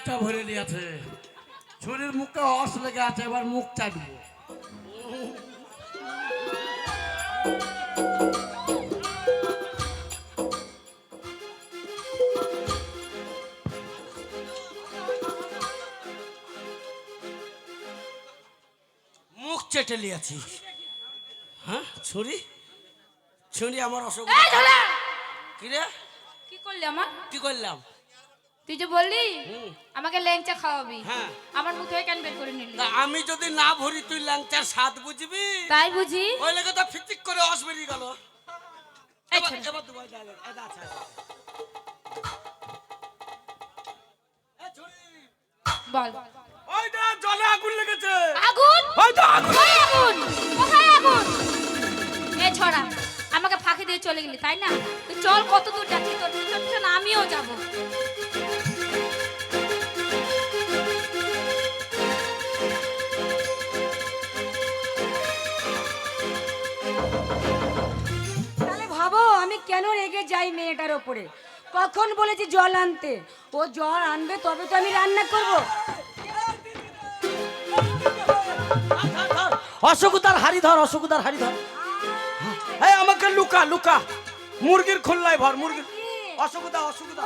মুখটা ভরে নিয়েছে, ছুরির মুখে অস লেগে আছে, এবার মুখ চাটবো। মুখ চেটে লিয়াছি। হ্যাঁ, ছুরি ছুরি আমার অসুখ। কি রে, কি করলি আমার? কি করলাম? তুই যে বললি আমাকে ল্যাংচা খাওয়াবি, হ্যাঁ, আমার মুখ থেকে কেন বের করে নিলি? তা আমি যদি না ভরি তুই ল্যাংচার স্বাদ বুঝবি? তাই বুঝি। ওই লেগে তো ফিটিক করে অস বেরিয়ে গেল। এই এবার ছোড়া। এবার দুবাই যা, এটা আছে। এ ছুরি, বল। ওই না জলে আগুন লেগেছে। আগুন? ওই তো আগুন। কোথায় আগুন? কোথায় আগুন? এ ছড়া, আমাকে ফাঁকি দিয়ে চলে গেলি তাই না? তুই চল, কত দূর যাচ্ছিস, তোর পিছনে আমিও যাব। তাহলে ভাবো আমি কেন রেগে যাই মেয়েটার ওপরে। কখন বলেছি জল আনতে, ও জল আনবে তবে তো আমি রান্না করব। অসুকুতার হাড়ি ধর, অসুকুতার হাড়ি ধর। এই আমাকে লুকা লুকা, মুরগির খুল্লাই ভর, মুরগির। অসুকুতা অসুকুতা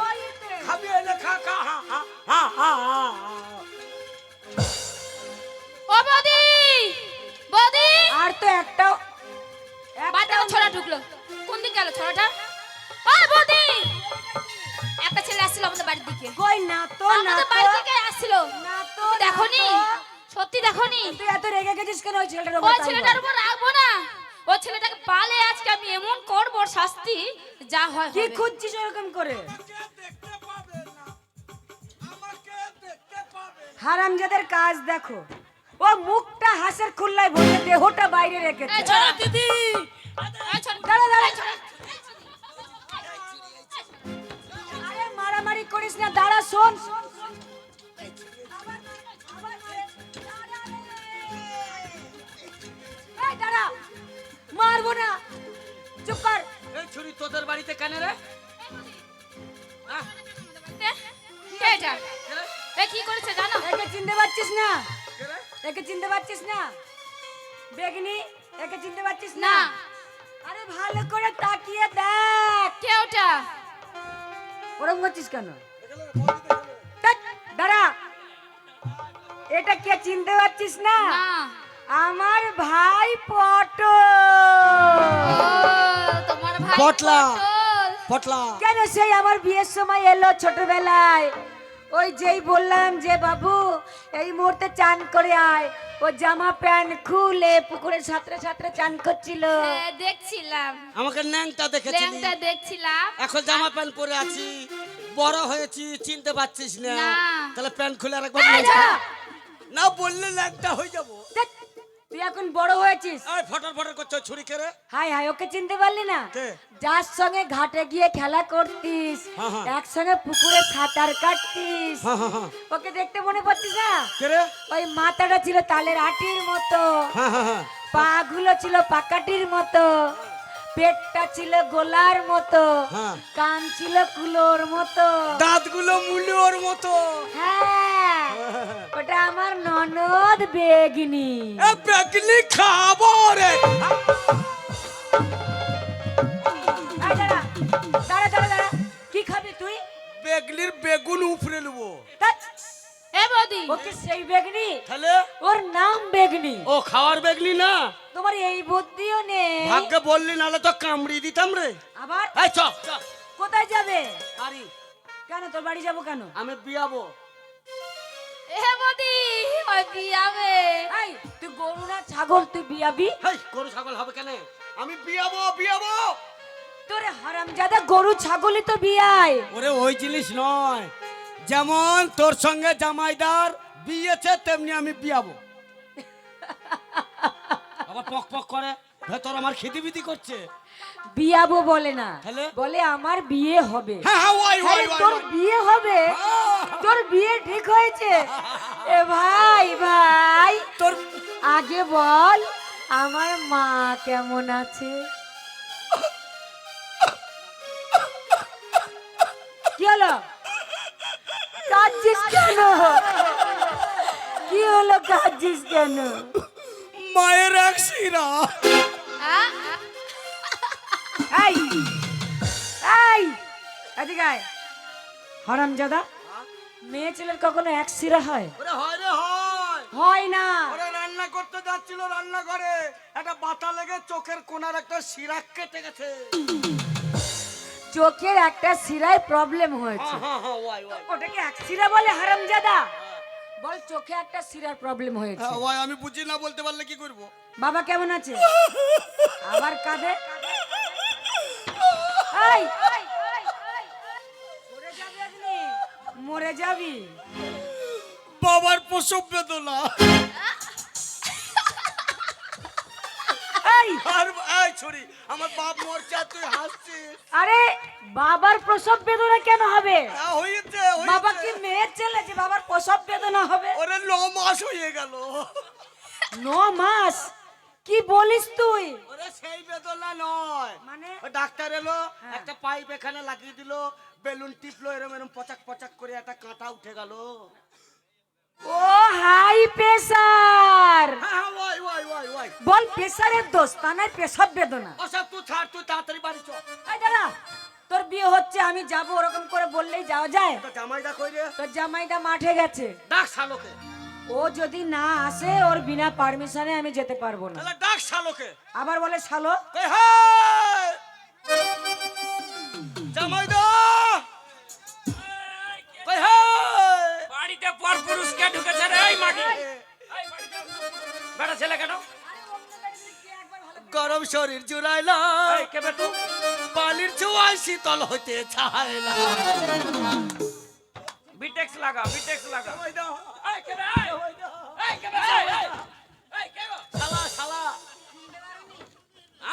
খাবি, এলে খা খা। হা হা হা হা হা। ও বৌদি, বৌদি। আর তো একটাও বাড়িতে আমার ছড়া ঢুকলো, কোন দিক গেল ছড়াটা? ও বৌদি, একটা ছেলে আসছিল আমাদের বাড়ির দিকে। কই না তো, না আমাদের তো, বাড়ির দিকে আসছিল। না তো, তুমি দেখোনি? না তো। সত্যি দেখোনি? তুই এত রেগে গেছিস কেন ওই ছেলেটার ওই উপর? তাই বল। ছেলেটার উপর রাখবো না, ওই ছেলেটাকে পালে আজকে আমি এমন করব শাস্তি যা হয় কি হবে। খুঁজছিস এরকম করে? হারামজাদের কাজ দেখো, ও মুখটা হাসের খুল্লায় ভরে দেহটা বাইরে রেখেছে। এই ছোড়া দিদি, এই ছোড়া, দাঁড়া, দাঁড়া। এই ছোড়া। আরে মারামারি করিস না, দাঁড়া, শোন। এই দাঁড়া, মারবো না, চুপ কর। এই ছুরি তোদের বাড়িতে কেন রে? আহ, কে এটা? কে রে? এ কি করেছে জানো? একে চিনতে পারছিস না? কে রে? একে চিনতে পারছিস না? বেগনি, একে চিনতে পারছিস না? না। আরে ভালো করে তাকিয়ে দেখ। কে ওটা? ওরম করছিস কেন? ধ্যাৎ, দাঁড়া, এটা কে চিনতে পারছিস না? না। আমার ভাই পটল। ও, তোমার ভাই পটলা। পটল। পটলা। কেন সেই আমার বিয়ের সময় এলো ছোটবেলায়, ওই যেই বললাম যে বাবু এই মুহূর্তে চান করে আয়, ও জামা প্যান্ট খুলে পুকুরে সাঁতরে সাঁতরে চান করছিল। হ্যাঁ, দেখছিলাম, আমাকে ন্যাংটা দেখেছিলি, ল্যাংটা দেখছিলাম। এখন জামা প্যান্ট পরে আছি, বড় হয়েছি, চিনতে পারছিস না? না। তাহলে প্যান্ট খুলে আরেকবার এই ন্যাংটা। যা। না বললে ল্যাংটা হয়ে যাবো। ধ্যাৎ, তুই এখন বড় হয়েছিস। এই ফটর ফটর করছো ছুরি কেড়ে। হাই হাই, ওকে চিনতে পারলি না? কে? যার সঙ্গে ঘাটে গিয়ে খেলা করতিস, হ্যাঁ, হ্যাঁ। একসঙ্গে পুকুরে সাঁতার কাটতিস, হ্যাঁ হ্যাঁ হ্যাঁ। ওকে দেখতে মনে পড়ছিস না? কে রে? ওই মাথাটা ছিল তালের আটির মতো, হ্যাঁ হ্যাঁ হ্যাঁ। পা গুলো ছিল পাকাটির মতো, পেটটা ছিল গোলার মতো, হ্যাঁ। কান ছিল কুলোর মতো। দাঁতগুলো মুলোর মতো। হ্যাঁ, ওটা আমার ননদ বেগনি। এ বেগনি খাবো রে। এই দাঁড়া, দাঁড়া দাঁড়া দাঁড়া, কি খাবি তুই? বেগনির বেগুন উপরে নেবো। ধ্যাৎ, এ বৌদি, ওকে সেই বেগনি, তাহলে ওর নাম বেগনি। ও খাওয়ার বেগনি না? তোমার এই বুদ্ধিও নেই। ভাগ্যে বললি, নালে তো কামড়ি দিতাম রে। আবার এই চ চ। কোথায় যাবে? বাড়ি। কেন তোর বাড়ি যাবো কেন? আমি বিয়াবো। এ বৌদি, ওই বিয়াবে। এই তুই গরু না ছাগল, তুই বিয়াবি? হেই, গরু ছাগল হবে কেন? আমি বিয়াবো বিয়াবো। তোরে হারামজাদা, গরু ছাগলই তো বিয়ায়। ওরে ওই জিনিস নয়, যেমন তোর সঙ্গে জামাইদার বিয়েছে তেমনি আমি বিয়াবো। আবার পক পক করে, ভেতর আমার খিদিবিদি করছে। বিয়াবো বলে না, তাহলে? বলে আমার বিয়ে হবে। হ্যাঁ হ্যাঁ, ওই ওই আরে ওই তোর ওই। বিয়ে হবে? আহ! তোর বিয়ে ঠিক হয়েছে? এ ভাই ভাই, তোর আগে বল আমার মা কেমন আছে? কি হলো? কাঁদছিস কেন? কি হলো, কাঁদছিস কেন? মায়ের এক শিরা। এই এই এদিকে আয়। হারামজাদা, মেয়ে ছেলের কখনো এক শিরা হয়? ওরে হয় রে হয়। হয় না। ওরে রান্না করতে যাচ্ছিল রান্নাঘরে, একটা বাতা লেগে চোখের কোণার একটা শিরা কেটে গেছে। চোখের একটা শিরায় প্রবলেম হয়েছে, ওয়াই ওয়াই। ওটাকে এক শিরা বলে? হারামজাদা, বল চোখে একটা শিরার প্রবলেম হয়েছে। ওয়াই আমি বুঝি না, বলতে পারলে কি করব? বাবা কেমন আছে? আবার কাঁদে। এই, মরে যাবি আপনি, মরে যাবি। বাবার প্রসব বেদনা। এই, আর এই ছুরি, আমার বাপ মরছে আর তুই হাসছিস। আরে বাবার প্রসব বেদনা কেন হবে? হয়েছে বাবা কি মেয়ের ছেলে যে বাবার প্রসব বেদনা হবে? ওরে 9 মাস হয়ে গেল। 9 মাস? কি বলিস তুই? ওরে সেই বেদনা নয়, মানে? ওই ডাক্তার এলো, হ্যাঁ। একটা পাইপ এখানে লাগিয়ে দিল, বেলুন টিপলো, এরম এরম পচাক পচাক করে একটা কাঁটা উঠে গেল। ও হাই প্রেসার। হ্যাঁ ওয়াই ওয়াই ওয়াই ওয়াই। বল প্রেসারের দোষ, তা নয় প্রসব বেদনা। ওসব তুই ছাড়, তুই তাড়াতাড়ি বাড়ি চ। এই দাঁড়া, তোর বিয়ে হচ্ছে, আমি যাব, ওরকম করে বললেই যাওয়া যায়? তো জামাইদা কই রে? তোর জামাইটা মাঠে গেছে। ডাক শালোকে। ও যদি না আসে, ওর বিনা পারমিশনে আমি যেতে পারবো না। তাহলে ডাক শালোকে। আবার বলে শালো। কই হাই জামাইদা, কই হাই। বাড়িতে পর পুরুষ কে ঢুকেছে রে? এই মাগি, এই বাড়িতে বেটা ছেলে কেন? গরম শরীর জুড়াইলা, এই কে বে তুই? বালির ছোঁয়ায় শীতল হইতে চাইলা। বিটেক্স লাগা, বিটেক্স লাগা। জামাইদা, এই কে বে? এই কে বে? এই কে গো? শালা শালা।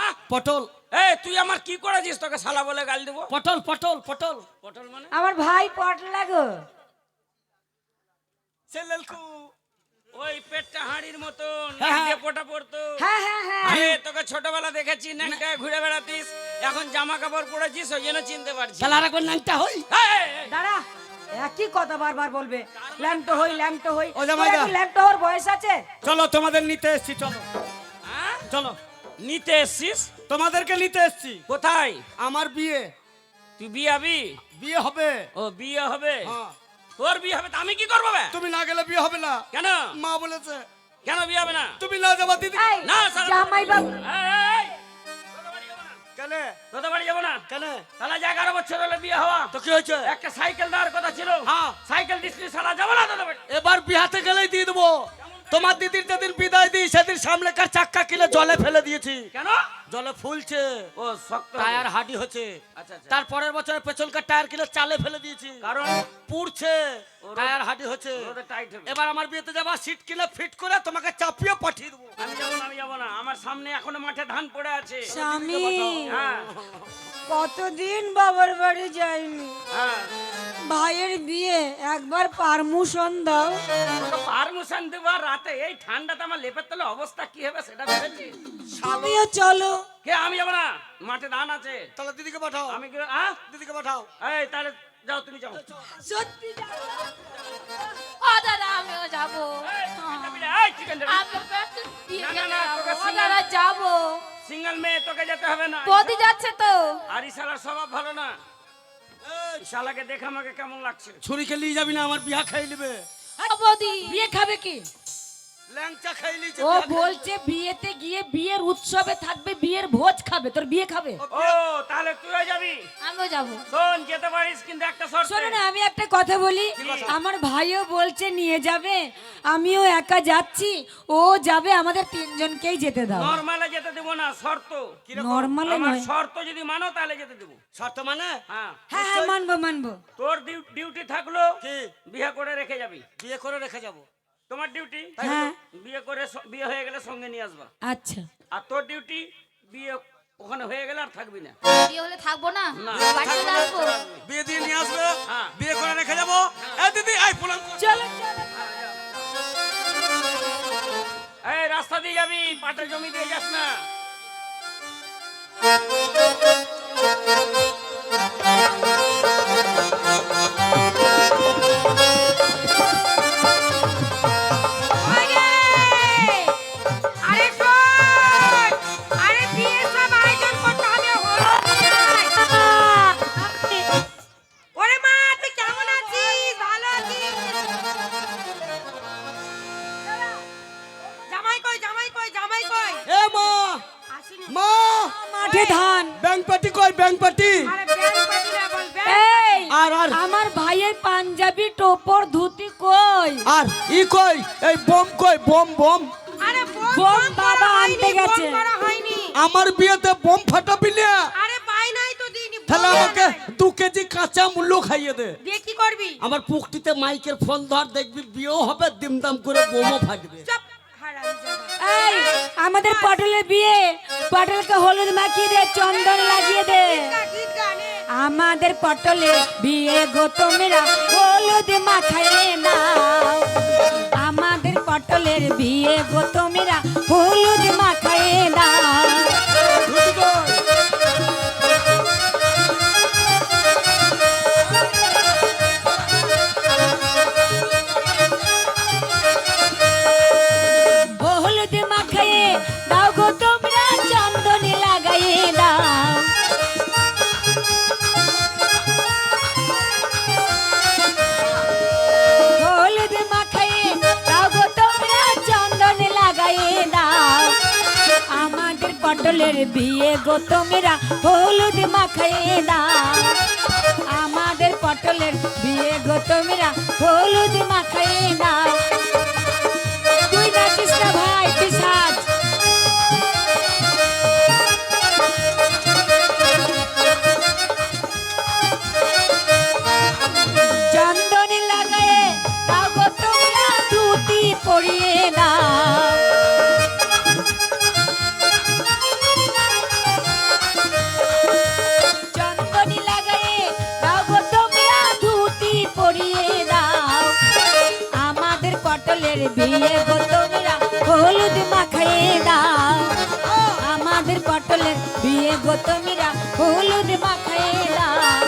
আহ, পটল এই তুই আমার কি করেছিস? তোকে শালা বলে গাল দেবো? পটল পটল পটল পটল মানে? আমার ভাই পটলা গো। সেলেলকু। ওই পেটটা হাঁড়ির মতন হ্যাঁ, হ্যাঁ। দিয়ে পোটা পড়তো। হ্যাঁ হ্যাঁ হ্যাঁ। আরে তোকে ছোটবেলা দেখেছি ন্যাংটায় ঘুরে বেড়াতিস, এখন জামা কাপড় পরেছিস ওই জন্য চিনতে পারছি। শালা আর একবার নাংটা হই। এই, এই, এই, দাঁড়া, একই কথা বারবার বলবে, ল্যাংটো হই ল্যাংটো হই। ও জামাইদা। তোর একটু ল্যাংটো হওয়ার বয়স আছে? চলো তোমাদের নিতে এসছি, চলো হ্যাঁ? চলো, নিতে এসছিস? তোমাদেরকে নিতে এসছি। কোথায়? আমার বিয়ে, তুই বিয়ে হবি? বিয়ে হবে। ও বিয়ে হবে? হ্যাঁ। তোর বিয়ে হবে তো আমি কি করবো বে? তুমি না গেলে বিয়ে হবে না, কেন? মা বলেছে। কেন বিয়ে হবে না? তুমি না যাবা দিদি। এই, না, শালা- জামাই বাবু। এই, তোদের বাড়ি যাবো না। কেনে তোদের বাড়ি যাবো না। কেনে? তাহলে 11 বছর হলো বিয়ে হওয়া, তো কি হয়েছে? একটা সাইকেল দেওয়ার কথা ছিল। হ্যাঁ। সাইকেল দিসনি, শালা যাবো না তোদের বাড়ি। এবার বিহাতে গেলেই দিয়ে দেবো। তোমার দিদির যেদিন বিদায় দিই সেদিন সামনে কার চাক্কা কিনে জলে ফেলে দিয়েছি, কেন? জলে ফুলছে, ও শক্ত টায়ার হাডি হচ্ছে। আচ্ছা আচ্ছা। তার পরের বছর পেছনকার টায়ার কিনে চালে ফেলে দিয়েছি, কারণ পুড়ছে, টায়ার হাডি হচ্ছে। রোদে টাইট হবে। এবার আমার বিয়েতে যাবা, সিট কিনে ফিট করে তোমাকে চাপিয়ে পাঠিয়ে দেবো। আমি যাবো না, আমি যাবো না। আমার সামনে এখনো মাঠে ধান পড়ে আছে। স্বামী, হ্যাঁ কতদিন বাবার বাড়ি যাইনি, হ্যাঁ। ভাইয়ের বিয়ে, একবার পারমিশন দাও। পারমিশন দেবো আর রাতে এই ঠান্ডাতে আমার লেপের তলে অবস্থা কি হবে সেটা ভেবেছি? তুমিও চলো। কে? আমি যাবো না, মাঠে ধান আছে। তাহলে দিদিকে পাঠাও, আমি কি হ্যাঁ? দিদিকে পাঠাও। এই তাহলে যাও, তুমি যাও। সত্যি যাও। ও দাদা আমিও যাবো। এই, chicken যাবি রে, এই, chicken যাবি। আমি একটু বিয়ে না, না, খেতে না, যাবো। তোকে ও single- দাদা যাবো। সিঙ্গেল মেয়ে, তোকে যেতে হবে না। বৌদি যাচ্ছে তো। আর এই শালার স্বভাব ভালো না। এই শালাকে দেখে আমাকে কেমন লাগছে? ছুরিকে নিয়ে যাবি না, আমার বিয়া খাই নিবে। ও বৌদি বিয়ে খাবে কি? ল্যাংচা খাই নিয়েছে। ও বলছে বিয়েতে গিয়ে বিয়ের উৎসবে থাকবে, বিয়ের ভোজ খাবে, তোর বিয়ে খাবে। ও তাহলে তুইও যাবি? আমিও যাবো। শোন, যেতে পারিস কিন্তু একটা শর্তে। শোনো না, আমি একটা কথা বলি, আমার ভাইও বলছে নিয়ে যাবে, আমিও একা যাচ্ছি, ও যাবে, আমাদের তিনজনকেই যেতে দাও। নরমালে যেতে দেবো না, শর্ত। নরমালে আমার নয়। শর্ত যদি মানো তাহলে যেতে দেবো। শর্ত মানে? হ্যাঁ। হ্যাঁ হ্যাঁ, মানবো মানবো। তোর ডিউটি থাকলো কি? বিয়ে করে রেখে যাবি। বিয়ে করে রেখে যাবো। তোমার ডিউটি হ্যাঁ। বিয়ে করে বিয়ে হয়ে গেলে সঙ্গে নিয়ে আসবা। আচ্ছা, আর তোর ডিউটি বিয়ে ওখানে হয়ে গেলে আর থাকবি না। বিয়ে হলে থাকবো না, না। বাড়িতে আসবো। বিয়ে দিয়ে নিয়ে আসবে, হ্যাঁ। বিয়ে করে রেখে যাবো। এই দিদি, এই প্রণাম কর। চলো চলো। এই রাস্তা দিয়ে যাবি, পাটের জমি দিয়ে যাস না। মুঠে ধান। ব্যাংক পার্টি কই ব্যাংক পার্টি? এই আর আর আমার ভাইয়ের পাঞ্জাবি টোপর ধুতি কই? আর ই কই এই বোম কই বোম বোম? আরে বোম বাবা আনতে গেছে। হয়নি। আমার বিয়েতে বোম ফাটাবি না? আরে পাই নাই তো দিইনি। তাহলে আমাকে 2 কেজি কাঁচা মূল্য খাইয়ে দে। দিয়ে কি করবি? আমার পুকটিতে মাইকের ফোন ধর, দেখবি বিয়েও হবে, দিমদাম করে বোমও ফাটবে। চুপ হারামজাদা। এই আমাদের পটলের বিয়ে, পটলকে হলুদ মাখিয়ে দে, চন্দন লাগিয়ে দে। গীত গানে। আমাদের পটলের বিয়ে গো তোমরা হলুদ মাখায়ে নাও। আমাদের পটলের বিয়ে গো তোমরা হলুদ মাখায়ে নাও। হলুদ মাখায়ে দাও গো তোমরা, চন্দন লাগাইয়ে দাও। হলুদ মাখায়ে দাও গো তোমরা, চন্দন লাগাইয়ে দাও। আমাদের পটলের বিয়ে গো তোমরা হলুদ মাখায়ে দাও। আমাদের পটলের বিয়ে গো তোমরা হলুদ মাখায়ে দাও। তুই নাচিস না ভাই, তুই সাজ। চন্দন লাগায়ে দাও গো তোমরা, ধুতি পরিয়ে দাও। চন্দন লাগায়ে দাও গো তোমরা, ধুতি পরিয়ে দাও। আমাদের পটলের বিয়ে গো তোমরা হলুদ মাখায়ে দাও। আমাদের পটলের বিয়ে গো তোমরা হলুদ মাখায়ে দাও।